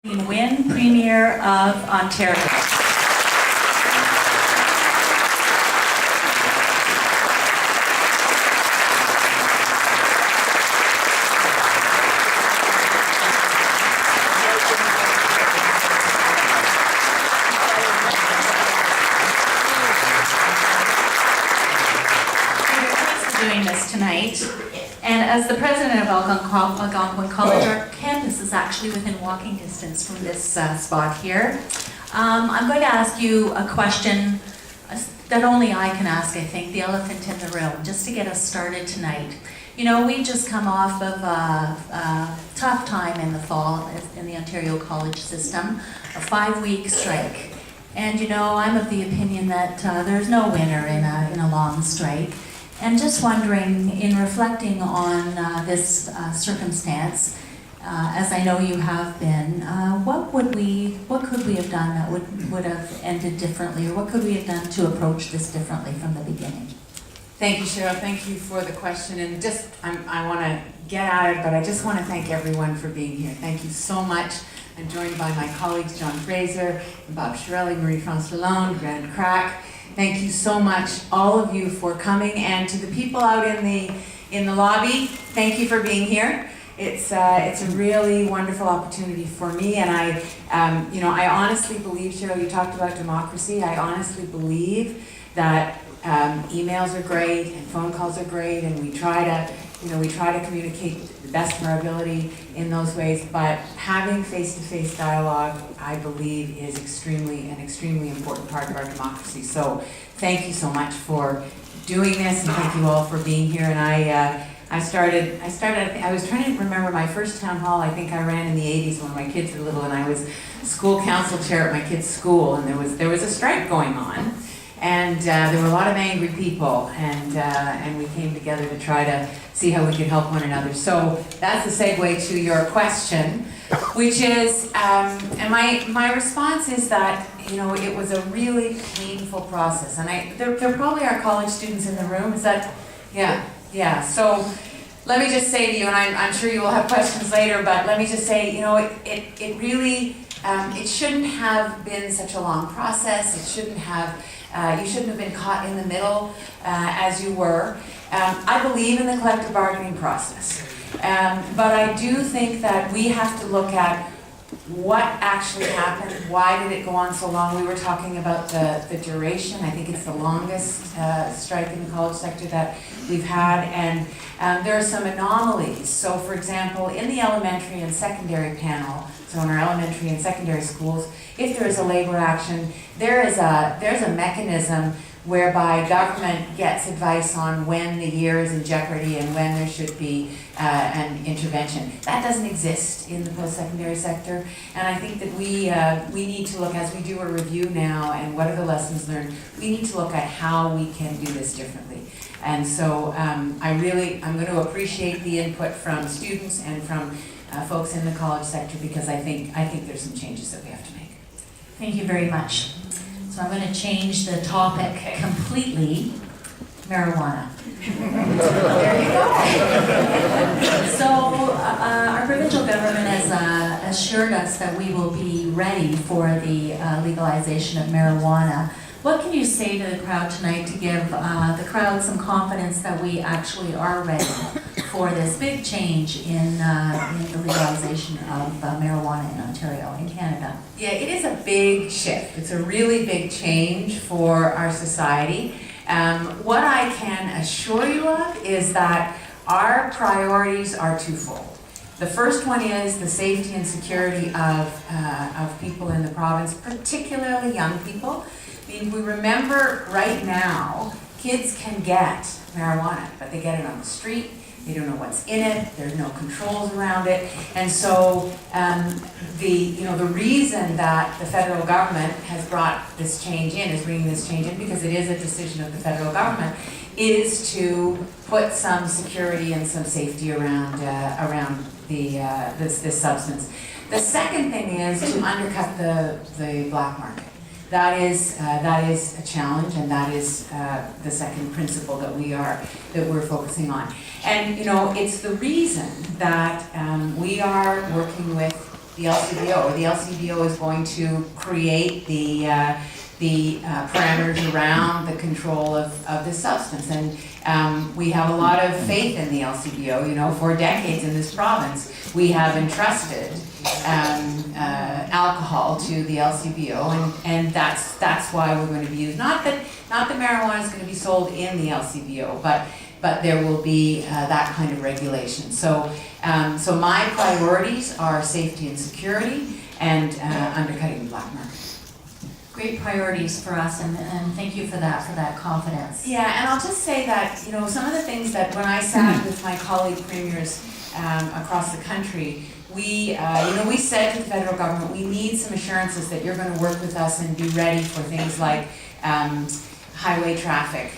Wynne, Premier of Ontario. Doing this tonight, and as the president of Algonquin College, our campus is actually within walking distance from this spot here. I'm going to ask you a question that only I can ask, I think, the elephant in the room, just to get us started tonight. You know, we just come off of a tough time in the fall in the Ontario college system, a 5-week strike. And you know, I'm of the opinion that there's no winner in a long strike. And just wondering, in reflecting on this circumstance, as I know you have been, what could we have done that would have ended differently, or what could we have done to approach this differently from the beginning? Thank you, Cheryl. Thank you for the question. And just, I want to get at it, but I just want to thank everyone for being here. Thank you so much. I'm joined by my colleagues, John Fraser, Bob Shirelli, Marie-France Lalonde, Grant Crack. Thank you so much, all of you, for coming, and to the people out in the lobby, thank you for being here. It's a really wonderful opportunity for me, and I honestly believe, Cheryl, you talked about democracy. I honestly believe that emails are great and phone calls are great, and we try to communicate the best of our ability in those ways, but having face-to-face dialogue, I believe, is an extremely important part of our democracy. So thank you so much for doing this, and thank you all for being here. And I was trying to remember my first town hall. I think I ran in the 80s when my kids were little, and I was school council chair at my kids' school, and there was a strike going on. And there were a lot of angry people, and we came together to try to see how we could help one another. So that's the segue to your question, which is, and my response is that, you know, it was a really painful process. And there probably are college students in the room. Is that, yeah. So let me just say to you, and I'm sure you will have questions later, but let me just say, you know, it really, it shouldn't have been such a long process. It shouldn't have. You shouldn't have been caught in the middle as you were. I believe in the collective bargaining process, but I do think that we have to look at what actually happened. Why did it go on so long? We were talking about the duration. I think it's the longest strike in the college sector that we've had, and there are some anomalies. So for example, in the elementary and secondary panel, so in our elementary and secondary schools, if there is a labor action, there's a mechanism whereby government gets advice on when the year is in jeopardy and when there should be an intervention. That doesn't exist in the post-secondary sector, and I think that we need to look, as we do a review now and what are the lessons learned, we need to look at how we can do this differently. And so I'm going to appreciate the input from students and from folks in the college sector, because I think there's some changes that we have to make. Thank you very much. So I'm going to change the topic completely. Marijuana. There you go. So our provincial government has assured us that we will be ready for the legalization of marijuana. What can you say to the crowd tonight to give the crowd some confidence that we actually are ready for this big change in the legalization of marijuana in Ontario, in Canada? Yeah, it is a big shift. It's a really big change for our society. What I can assure you of is that our priorities are twofold. The first one is the safety and security of people in the province, particularly young people. I mean, we remember right now, kids can get marijuana, but they get it on the street. They don't know what's in it. There's no controls around it, and so the reason that the federal government has brought this change in, is bringing this change in, because it is a decision of the federal government, is to put some security and some safety around this substance. The second thing is to undercut the black market. That is a challenge, and that is the second principle that we're focusing on. And you know, it's the reason that we are working with the LCBO. The LCBO is going to create the parameters around the control of this substance. And we have a lot of faith in the LCBO. You know, for decades in this province, we have entrusted alcohol to the LCBO, and that's why we're going to be used. Not that marijuana is going to be sold in the LCBO, but there will be that kind of regulation. So my priorities are safety and security and undercutting the black market. Great priorities for us, and thank you for that confidence. Yeah, and I'll just say that, you know, some of the things that when I sat with my colleague premiers across the country, we said to the federal government, we need some assurances that you're going to work with us and be ready for things like highway traffic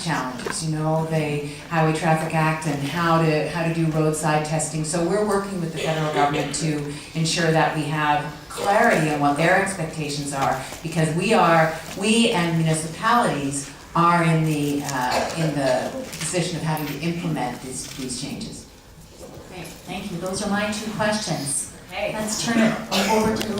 challenges, you know, the Highway Traffic Act and how to do roadside testing. So we're working with the federal government to ensure that we have clarity on what their expectations are, because we and municipalities are in the position of having to implement these changes. Great, thank you. Those are my two questions. Okay. Let's turn it over to